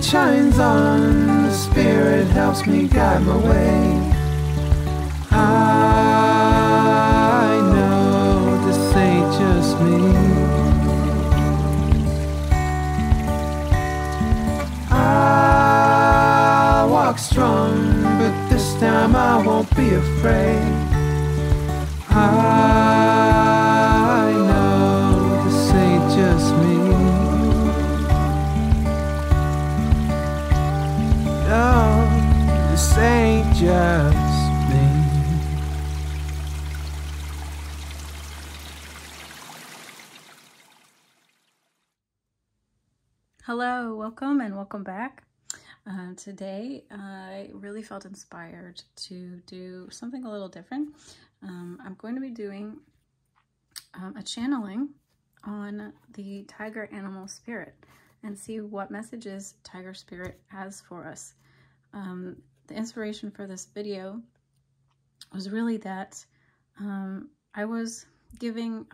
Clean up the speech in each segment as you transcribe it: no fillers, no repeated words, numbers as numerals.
shines on, Spirit helps me guide my way. I know this ain't just me. I'll walk strong, but this time I won't be afraid. I know this ain't just me. No, this ain't just me. Hello, welcome and welcome back. Today I really felt inspired to do something a little different. I'm going to be doing a channeling on the tiger animal spirit and see what messages tiger spirit has for us. The inspiration for this video was really that I was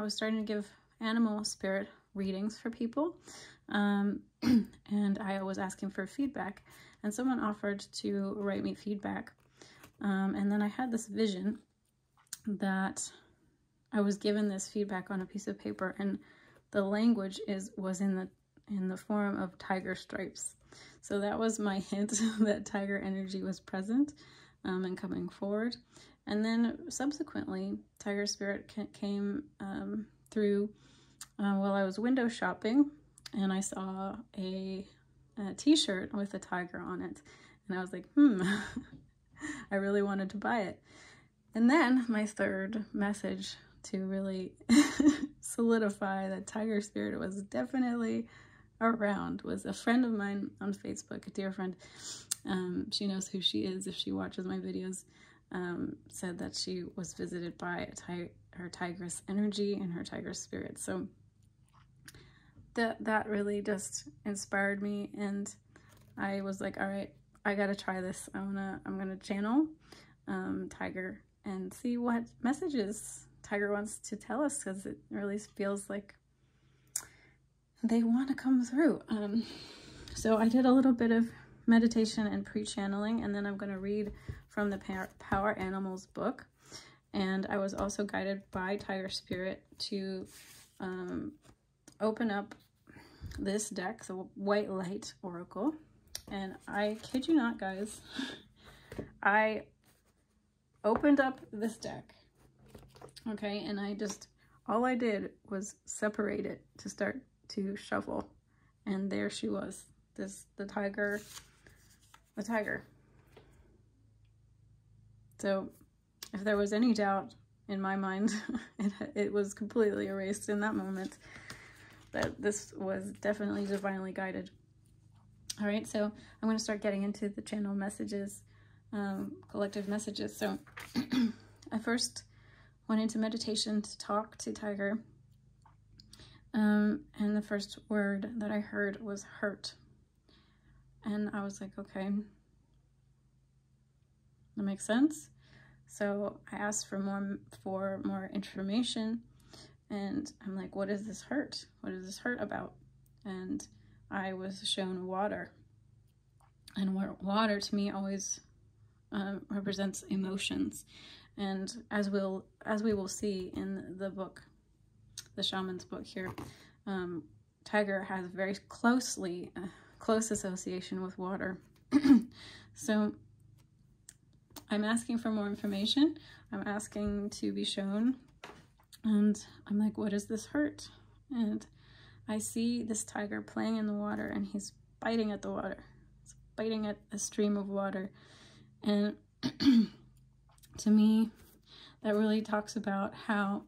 starting to give animal spirit readings for people, and I was asking for feedback, and someone offered to write me feedback, and then I had this vision that I was given this feedback on a piece of paper, and the language was in the form of tiger stripes. So that was my hint that tiger energy was present and coming forward. And then subsequently, tiger spirit came through while I was window shopping, and I saw a t-shirt with a tiger on it, and I was like, I really wanted to buy it. And then my third message to really solidify that tiger spirit was definitely around was a friend of mine on Facebook, a dear friend. She knows who she is if she watches my videos. Said that she was visited by her tigress energy and her tiger spirit. So that really just inspired me, and I was like, all right, I gotta try this. I'm gonna channel tiger and see what messages tiger wants to tell us, because it really feels like they want to come through. So I did a little bit of meditation and pre-channeling, and then I'm going to read from the Power Animals book. And I was also guided by tiger spirit to open up this deck, the White Light Oracle. And I kid you not, guys, I opened up this deck, okay, and all I did was separate it to start to shuffle, and there she was, the tiger. So if there was any doubt in my mind, it was completely erased in that moment, that this was definitely divinely guided. All right, so I'm going to start getting into the channel messages, collective messages. So I first went into meditation to talk to tiger, and the first word that I heard was hurt, and I was like, okay, that makes sense. So I asked for more information, and I'm like, what is this hurt? What is this hurt about? And I was shown water, and water to me always represents emotions. And as we will see in the book, the shaman's book here, tiger has very close association with water. So I'm asking for more information. I'm asking to be shown, and I'm like, what is this hurt? And I see this tiger playing in the water, and he's biting at the water. He's biting at a stream of water. And to me, that really talks about how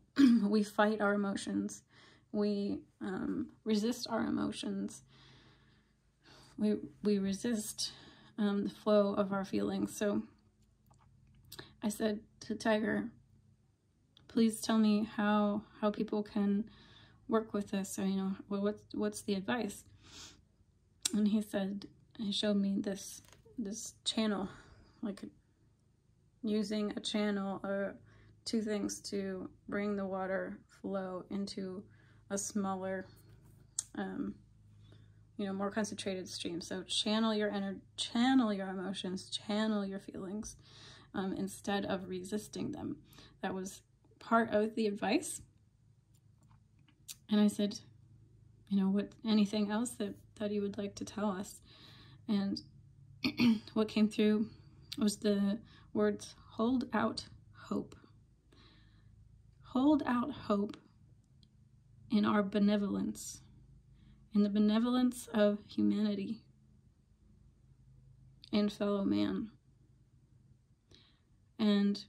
we fight our emotions. We resist our emotions. We resist the flow of our feelings. So I said to tiger, please tell me how people can work with this. So, you know, what's the advice? And he showed me this channel, like using a channel or two things to bring the water flow into a smaller you know, more concentrated stream. So channel your channel your emotions, channel your feelings, instead of resisting them. That was part of the advice. And I said, you know, anything else that you would like to tell us? And what came through was the words, hold out hope. Hold out hope in our benevolence, in the benevolence of humanity and fellow man. And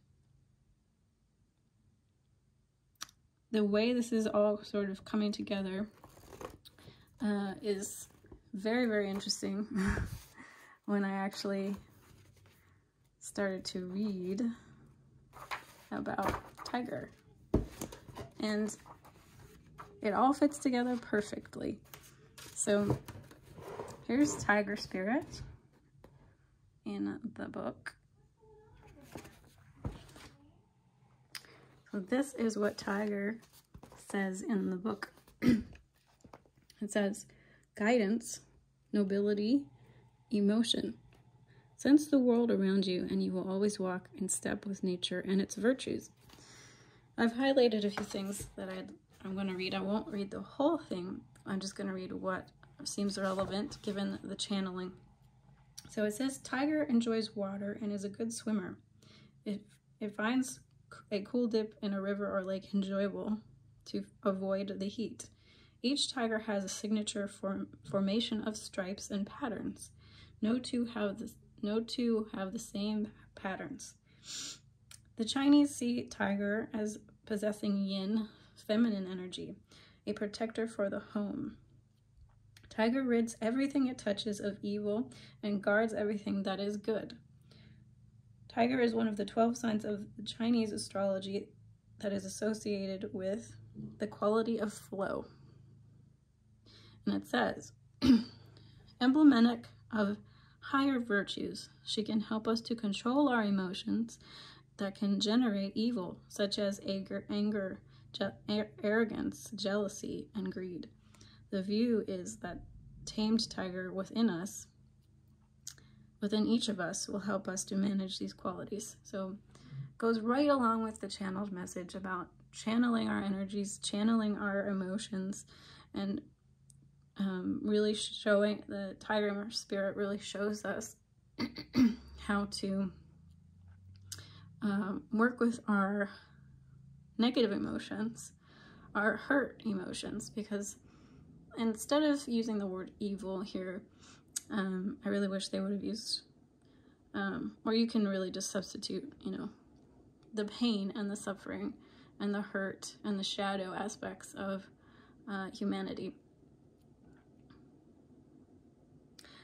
the way this is all sort of coming together is very, very interesting when I actually started to read about tiger. And it all fits together perfectly. So here's tiger spirit in the book. So this is what tiger says in the book. It says, guidance, nobility, emotion. Sense the world around you and you will always walk in step with nature and its virtues. I've highlighted a few things that I'm going to read. I won't read the whole thing. I'm just going to read what seems relevant given the channeling. So it says, tiger enjoys water and is a good swimmer. It finds a cool dip in a river or lake enjoyable to avoid the heat. Each tiger has a signature formation of stripes and patterns. No two have the same patterns. The Chinese see tiger as possessing yin, feminine energy, a protector for the home. Tiger rids everything it touches of evil and guards everything that is good. Tiger is one of the 12 signs of the Chinese astrology that is associated with the quality of flow. And it says, emblematic of higher virtues, she can help us to control our emotions that can generate evil, such as anger, arrogance, jealousy, and greed. The view is that tamed tiger within each of us, will help us to manage these qualities. So it goes right along with the channeled message about channeling our energies, channeling our emotions, and really showing the tiger spirit really shows us how to work with our negative emotions, our hurt emotions, because instead of using the word evil here, I really wish they would have used, or you can really just substitute, you know, the pain and the suffering and the hurt and the shadow aspects of humanity.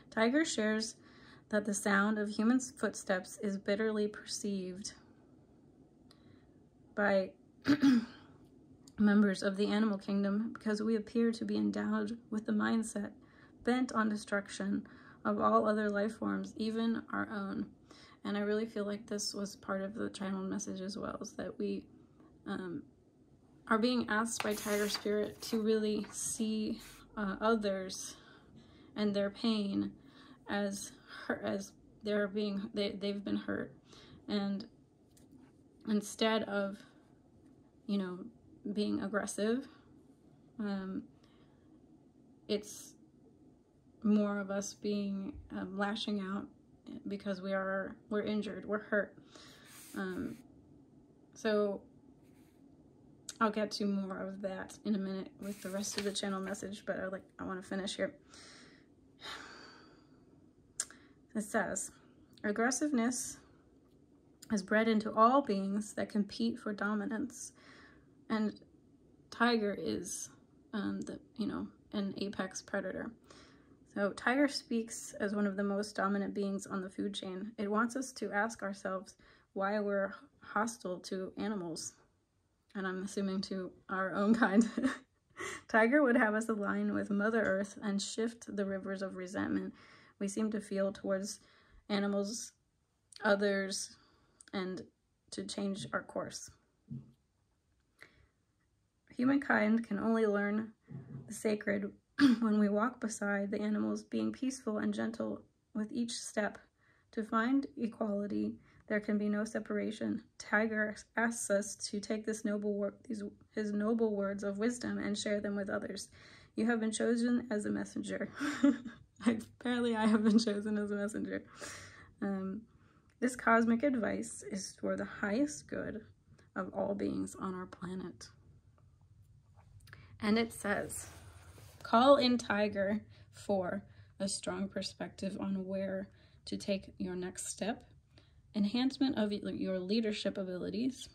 Tiger shares that the sound of human footsteps is bitterly perceived by members of the animal kingdom because we appear to be endowed with the mindset bent on destruction of all other life forms, even our own. And I really feel like this was part of the channeled message as well, is that we are being asked by Tiger Spirit to really see others and their pain as they've been hurt, and instead of, you know, being aggressive, it's more of us being lashing out because we're injured, we're hurt. So I'll get to more of that in a minute with the rest of the channel message, but I want to finish here. It says, aggressiveness is bred into all beings that compete for dominance, and tiger is an apex predator. So tiger speaks as one of the most dominant beings on the food chain. It wants us to ask ourselves why we're hostile to animals, and I'm assuming to our own kind. Tiger would have us align with Mother Earth and shift the rivers of resentment we seem to feel towards animals, others, and to change our course. Humankind can only learn the sacred when we walk beside the animals, being peaceful and gentle with each step. To find equality, there can be no separation. Tiger asks us to take his noble words of wisdom and share them with others. You have been chosen as a messenger. Apparently, I have been chosen as a messenger. This cosmic advice is for the highest good of all beings on our planet. And it says, call in Tiger for a strong perspective on where to take your next step, enhancement of your leadership abilities,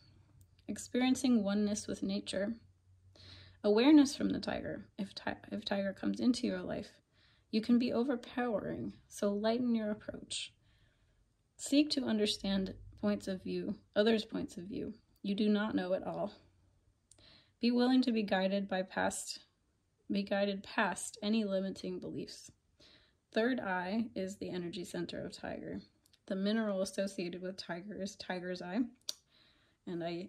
experiencing oneness with nature, awareness from the tiger. If Tiger comes into your life, you can be overpowering, so lighten your approach. Seek to understand others' points of view. You do not know it all. Be willing to be guided past any limiting beliefs. Third eye is the energy center of Tiger. The mineral associated with Tiger is Tiger's eye, and I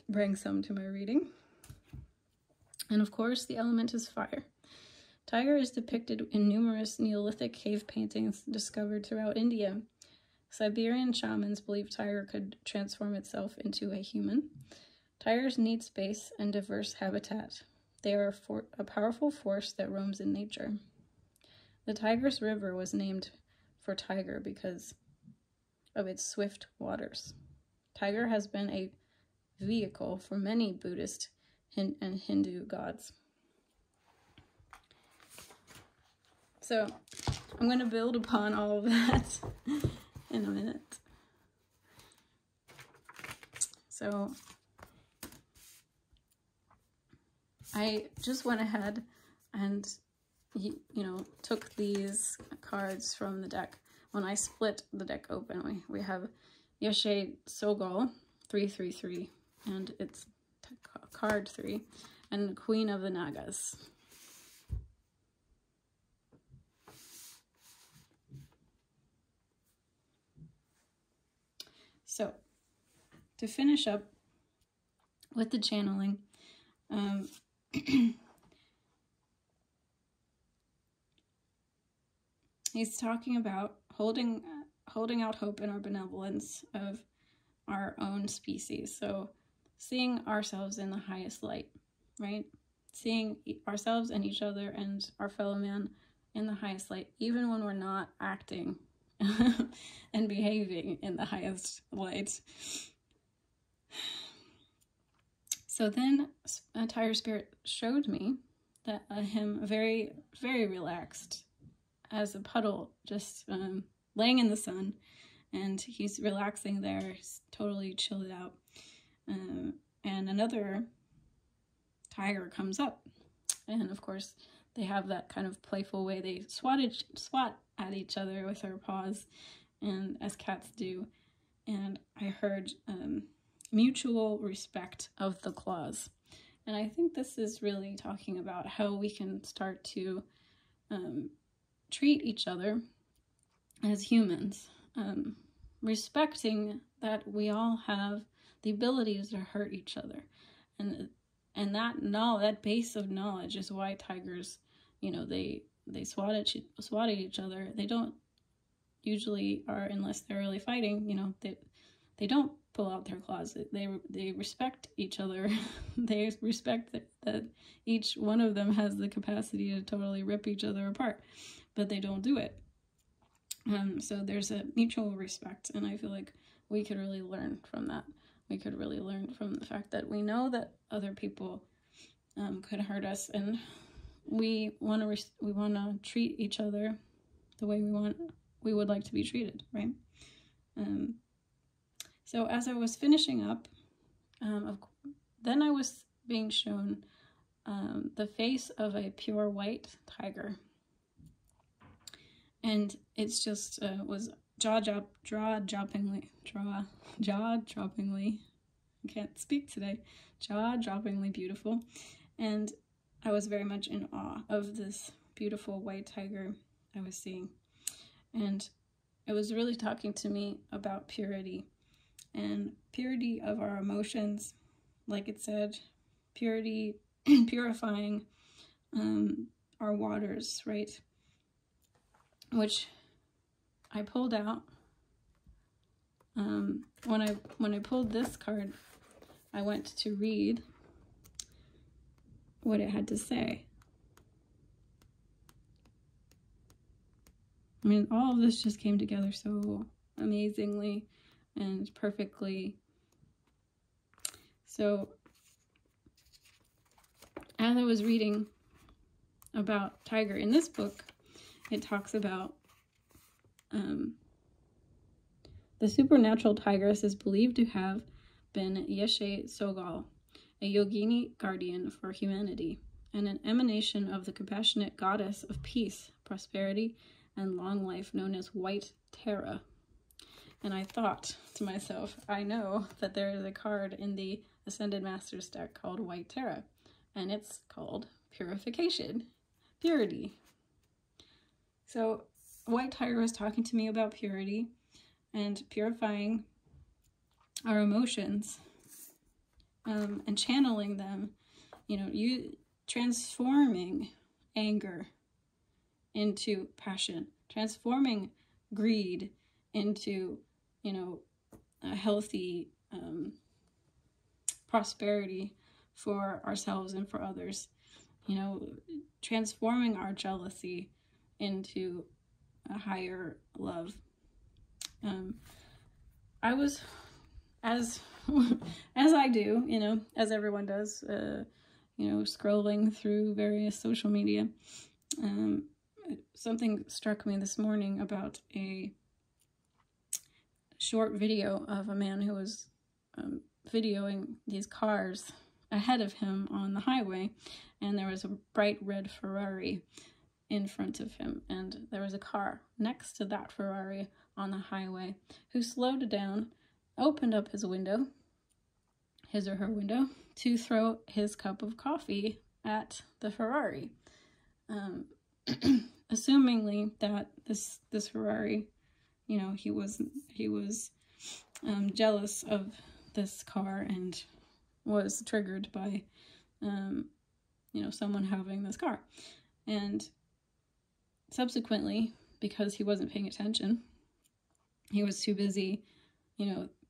bring some to my reading. And of course, the element is fire. Tiger is depicted in numerous Neolithic cave paintings discovered throughout India. Siberian shamans believe tiger could transform itself into a human. Tigers need space and diverse habitat. They are a powerful force that roams in nature. The Tigris River was named for Tiger because of its swift waters. Tiger has been a vehicle for many Buddhist and Hindu gods. So I'm going to build upon all of that in a minute. So I just went ahead and took these cards from the deck. When I split the deck open, we have Yeshe Sogal 333, and it's card 3, and Queen of the Nagas. So, to finish up with the channeling, he's talking about holding out hope in our benevolence of our own species. So seeing ourselves in the highest light, right? Seeing ourselves and each other and our fellow man in the highest light, even when we're not acting and behaving in the highest light. So then Tiger Spirit showed me that him very, very relaxed as a puddle, just laying in the sun, and he's relaxing there. He's totally chilled out. And another tiger comes up, and of course they have that kind of playful way. They swat at each other with their paws, and as cats do. And I heard mutual respect of the claws. And I think this is really talking about how we can start to treat each other as humans, respecting that we all have the ability to hurt each other, and that base of knowledge is why tigers, they swat at each other. They don't usually unless they're really fighting. They don't pull out their claws. They respect each other. They respect that each one of them has the capacity to totally rip each other apart, but they don't do it. So there's a mutual respect, and I feel like we could really learn from that. We could really learn from the fact that we know that other people could hurt us, and we want to treat each other the way we would like to be treated, right? So as I was finishing up, then I was being shown the face of a pure white tiger. And it's just was jaw-droppingly, I can't speak today, jaw-droppingly beautiful. And I was very much in awe of this beautiful white tiger I was seeing. And it was really talking to me about purity, and purity of our emotions, like it said, purity, purifying our waters, right? Which I pulled out. When I pulled this card, I went to read what it had to say. I mean, all of this just came together so amazingly and perfectly. So, as I was reading about tiger in this book, it talks about the supernatural tigress is believed to have been Yeshe Sogal, a yogini guardian for humanity, and an emanation of the compassionate goddess of peace, prosperity, and long life known as White Tara. And I thought to myself, I know that there is a card in the Ascended Masters deck called White Tara, and it's called Purification, Purity. So White Tiger was talking to me about purity and purifying our emotions, and channeling them, you transforming anger into passion, transforming greed into, a healthy prosperity for ourselves and for others, transforming our jealousy into a higher love. I was, as I do, as everyone does, scrolling through various social media, something struck me this morning about a short video of a man who was videoing these cars ahead of him on the highway, and there was a bright red Ferrari in front of him, and there was a car next to that Ferrari on the highway who slowed down, opened up his window, his or her window, to throw his cup of coffee at the Ferrari, assumingly that this Ferrari, he was jealous of this car and was triggered by someone having this car. And subsequently, because he wasn't paying attention, he was too busy,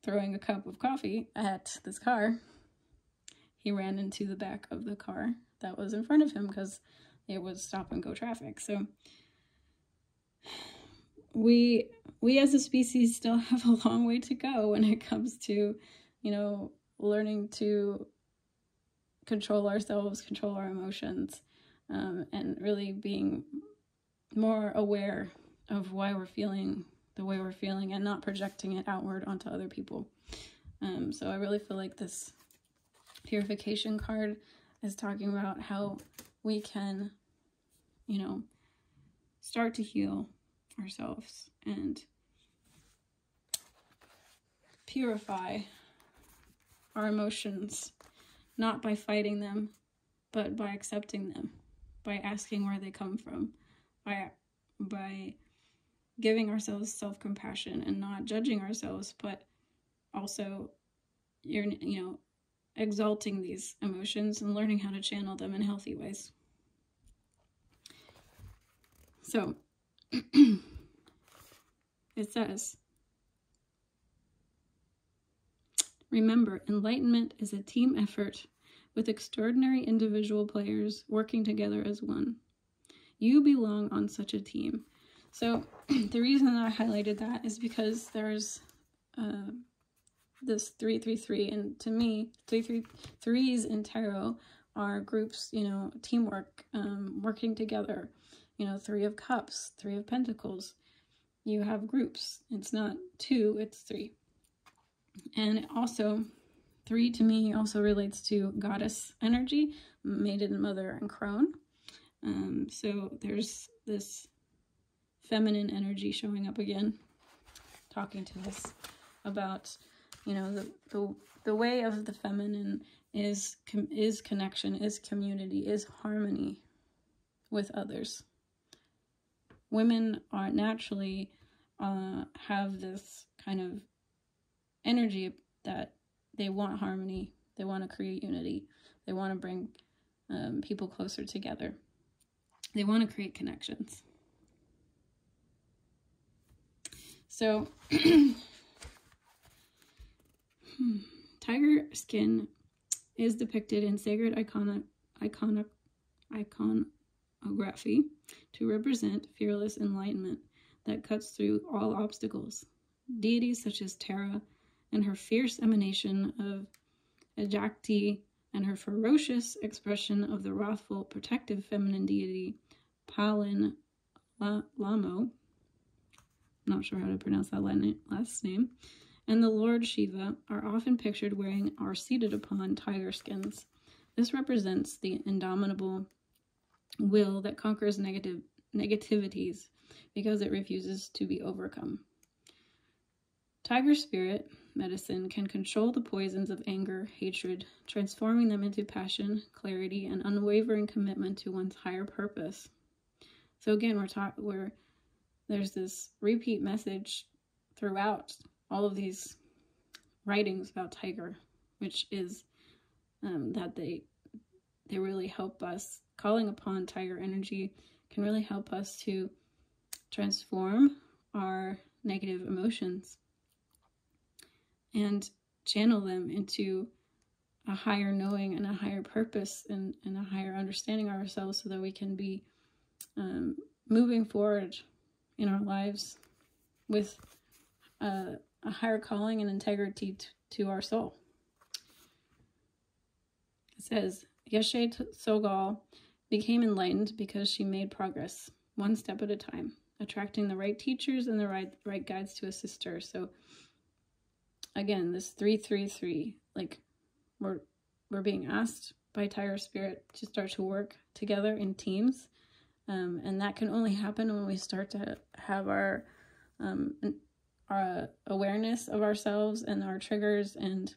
throwing a cup of coffee at this car, he ran into the back of the car that was in front of him because it was stop and go traffic. So we as a species still have a long way to go when it comes to, learning to control ourselves, control our emotions, and really being more aware of why we're feeling the way we're feeling and not projecting it outward onto other people. So I really feel like this purification card is talking about how we can, start to heal ourselves and purify our emotions, not by fighting them, but by accepting them, by asking where they come from, by giving ourselves self-compassion and not judging ourselves, but also, exalting these emotions and learning how to channel them in healthy ways. So, it says, remember, enlightenment is a team effort with extraordinary individual players working together as one. You belong on such a team. So the reason that I highlighted that is because there's this 333, and to me, 333s in tarot are groups, teamwork, working together. 3 of Cups, 3 of Pentacles. You have groups. It's not 2, it's 3. And also, 3 to me also relates to goddess energy, maiden, mother, and crone. So there's this feminine energy showing up again, talking to us about, the way of the feminine is connection, is community, is harmony with others. Women are naturally have this kind of energy that they want harmony, they want to create unity, they want to bring people closer together. They want to create connections. So, tiger skin is depicted in sacred iconography to represent fearless enlightenment that cuts through all obstacles. Deities such as Tara and her fierce emanation of Ajakti and her ferocious expression of the wrathful, protective feminine deity Palin Lamo, not sure how to pronounce that last name, and the Lord Shiva are often pictured wearing or seated upon tiger skins. This represents the indomitable will that conquers negativities because it refuses to be overcome. Tiger spirit medicine can control the poisons of anger, hatred, transforming them into passion, clarity, and unwavering commitment to one's higher purpose. So again, there's this repeat message throughout all of these writings about tiger, which is that they really help us. Calling upon tiger energy can really help us to transform our negative emotions and channel them into a higher knowing and a higher purpose and a higher understanding of ourselves, so that we can be moving forward in our lives with a higher calling and integrity to our soul. It says, Yeshe Tsogal became enlightened because she made progress, one step at a time, attracting the right teachers and the right guides to assist her. So again, this 333, like we're being asked by Tiger Spirit to start to work together in teams. And that can only happen when we start to have our awareness of ourselves and our triggers, and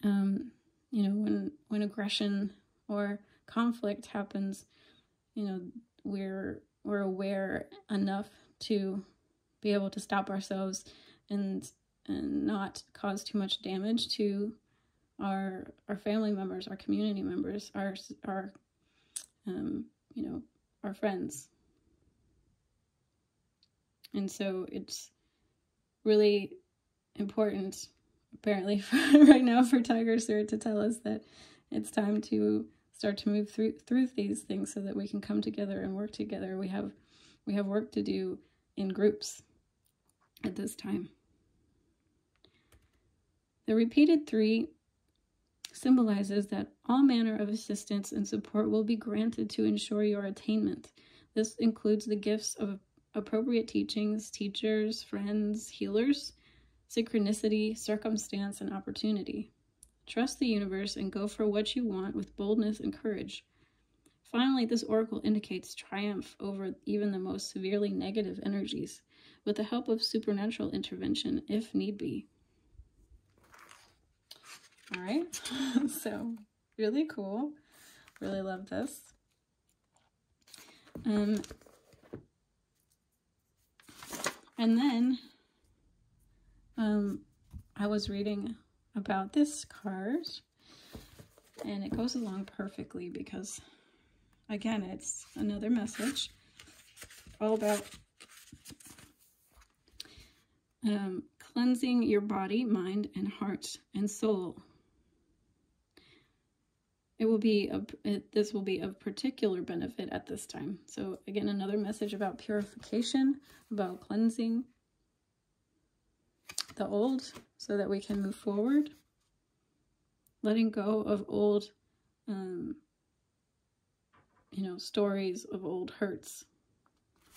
when aggression or conflict happens, we're aware enough to be able to stop ourselves and not cause too much damage to our family members, our community members, our friends. And so it's really important, apparently, right now for Tiger Spirit to tell us that it's time to start to move through these things so that we can come together and work together. We have work to do in groups at this time. The repeated 3 symbolizes that all manner of assistance and support will be granted to ensure your attainment. This includes the gifts of appropriate teachings, teachers, friends, healers, synchronicity, circumstance, and opportunity. Trust the universe and go for what you want with boldness and courage. Finally, this oracle indicates triumph over even the most severely negative energies, with the help of supernatural intervention if need be. All right, so really cool. Really love this. And then I was reading about this card, and it goes along perfectly because, again, it's another message all about cleansing your body, mind, and heart and soul. This will be of particular benefit at this time. So again, another message about purification, about cleansing the old so that we can move forward, letting go of old, stories of old hurts.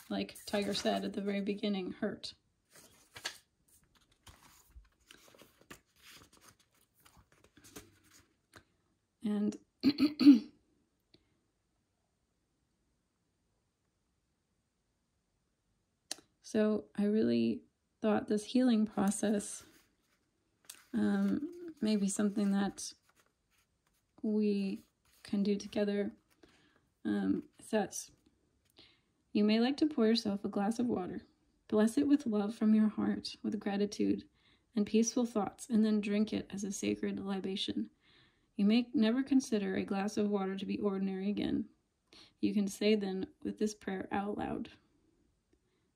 Like Tiger said at the very beginning, hurt. And so I really thought this healing process may be something that we can do together. It says, you may like to pour yourself a glass of water. Bless it with love from your heart, with gratitude and peaceful thoughts, and then drink it as a sacred libation. You may never consider a glass of water to be ordinary again. You can say then with this prayer out loud.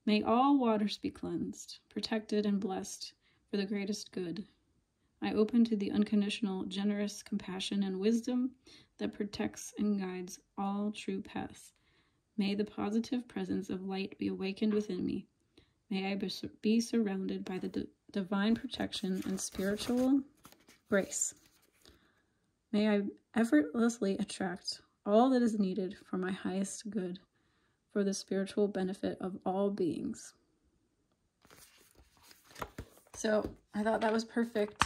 May all waters be cleansed, protected, and blessed for the greatest good. I open to the unconditional, generous compassion and wisdom that protects and guides all true paths. May the positive presence of light be awakened within me. May I be surrounded by the divine protection and spiritual grace. May I effortlessly attract all that is needed for my highest good, for the spiritual benefit of all beings. So I thought that was perfect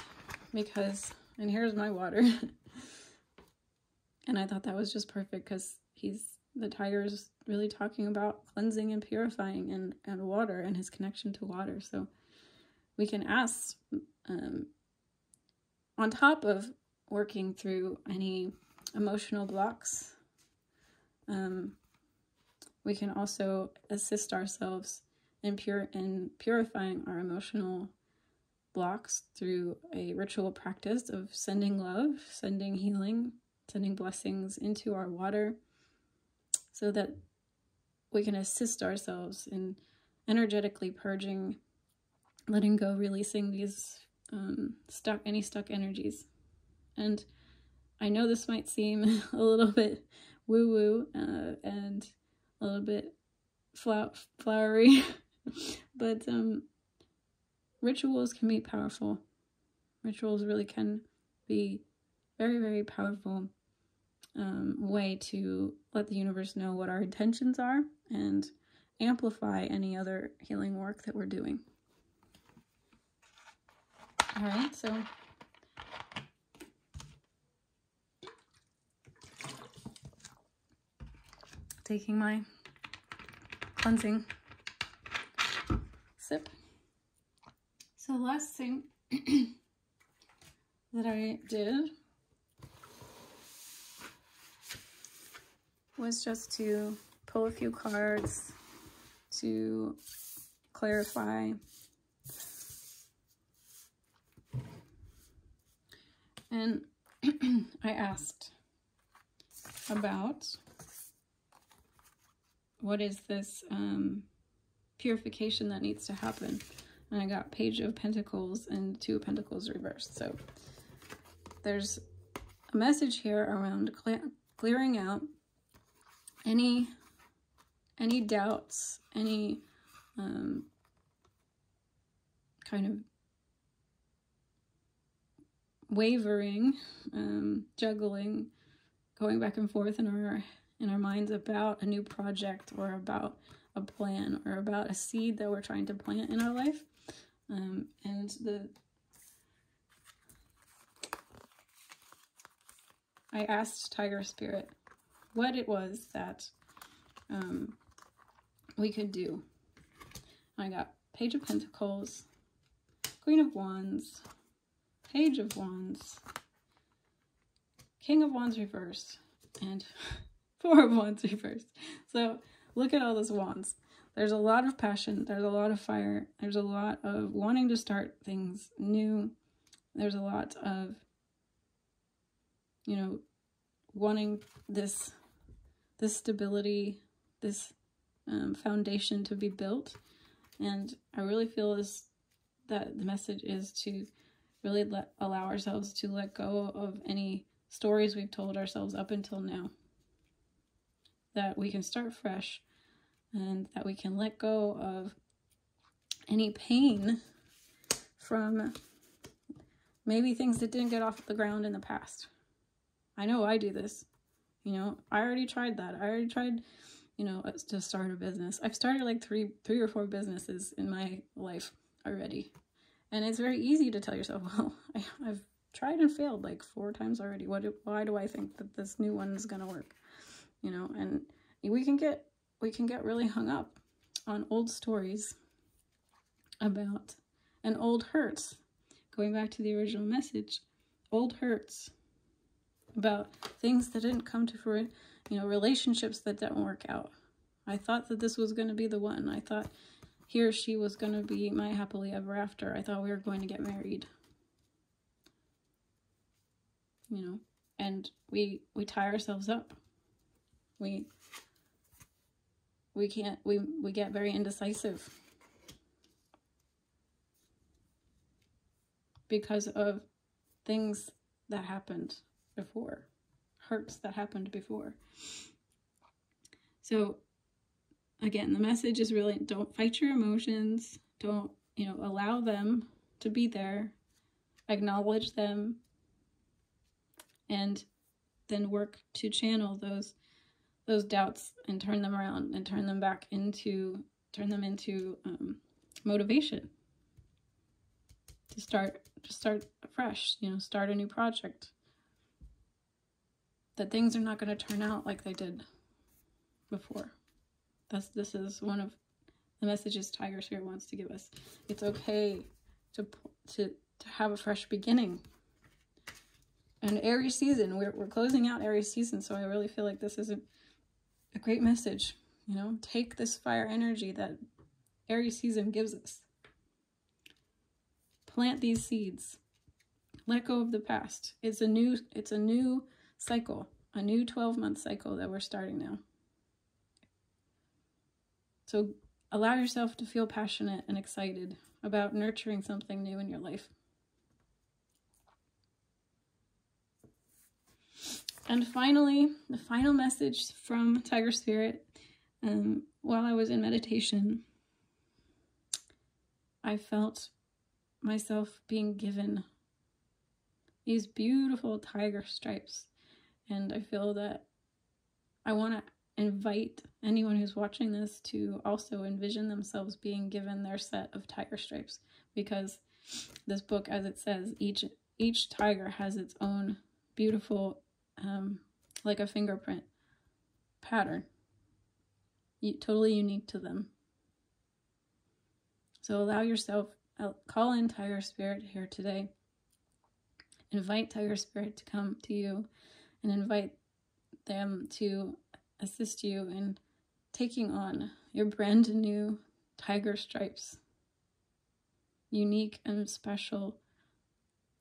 because, and here's my water. And I thought that was just perfect because the tiger is really talking about cleansing and purifying and water and his connection to water. So we can ask, on top of working through any emotional blocks, we can also assist ourselves in purifying our emotional blocks through a ritual practice of sending love, sending healing, sending blessings into our water, so that we can assist ourselves in energetically purging, letting go, releasing these stuck energies. And I know this might seem a little bit woo-woo and a little bit flowery, but rituals can be powerful. Rituals really can be very, very powerful way to let the universe know what our intentions are and amplify any other healing work that we're doing. All right, so taking my cleansing sip. So the last thing that I did was just to pull a few cards to clarify and I asked about what is this purification that needs to happen, and I got Page of Pentacles and Two of Pentacles reversed. So there's a message here around clearing out any doubts, any kind of wavering, juggling, going back and forth in our minds about a new project or about a plan or about a seed that we're trying to plant in our life. I asked Tiger Spirit what it was that we could do. I got Page of Pentacles, Queen of Wands, Page of Wands, King of Wands reversed, and Four of Wands reversed. So look at all those wands. There's a lot of passion. There's a lot of fire. There's a lot of wanting to start things new. There's a lot of, wanting this stability, this foundation to be built. And I really feel that the message is to really allow ourselves to let go of any stories we've told ourselves up until now. That we can start fresh and that we can let go of any pain from maybe things that didn't get off the ground in the past. I know I do this. I already tried that. I already tried, to start a business. I've started like three or four businesses in my life already. And it's very easy to tell yourself, well, I've tried and failed like 4 times already. Why do I think that this new one is going to work? And we can get really hung up on old stories about, and old hurts. Going back to the original message, old hurts about things that didn't come to fruition, relationships that didn't work out. I thought that this was going to be the one. I thought he or she was going to be my happily ever after. I thought we were going to get married. And we tie ourselves up. We we get very indecisive because of things that happened before, hurts that happened before. So again, the message is really, don't fight your emotions. Don't, allow them to be there, acknowledge them, and then work to channel those doubts and turn them around and turn them into motivation to start fresh, start a new project. That things are not going to turn out like they did before. This is one of the messages Tiger Spirit wants to give us. It's okay to have a fresh beginning. And Aries season, we're closing out Aries season, so I really feel like this is a great message. Take this fire energy that Aries season gives us. Plant these seeds. Let go of the past. It's a new cycle, a new 12-month cycle that we're starting now. So allow yourself to feel passionate and excited about nurturing something new in your life. And finally, the final message from Tiger Spirit. While I was in meditation, I felt myself being given these beautiful tiger stripes. And I feel that I want to invite anyone who's watching this to also envision themselves being given their set of tiger stripes, because this book, as it says, each tiger has its own beautiful, like a fingerprint pattern, totally unique to them. So allow yourself, call in Tiger Spirit here today. Invite Tiger Spirit to come to you and invite them to assist you in taking on your brand new tiger stripes, unique and special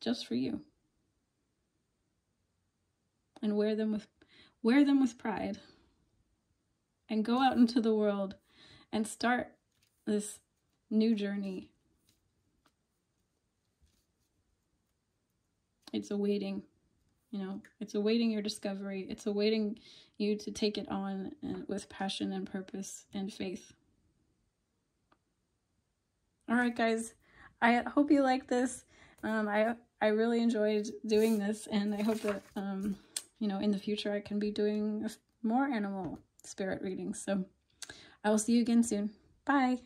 just for you. And wear them with pride. And go out into the world and start this new journey. It's awaiting, it's awaiting your discovery. It's awaiting you to take it on with passion and purpose and faith. All right, guys, I hope you like this. I really enjoyed doing this, and I hope that, in the future I can be doing more animal spirit readings. So I will see you again soon. Bye.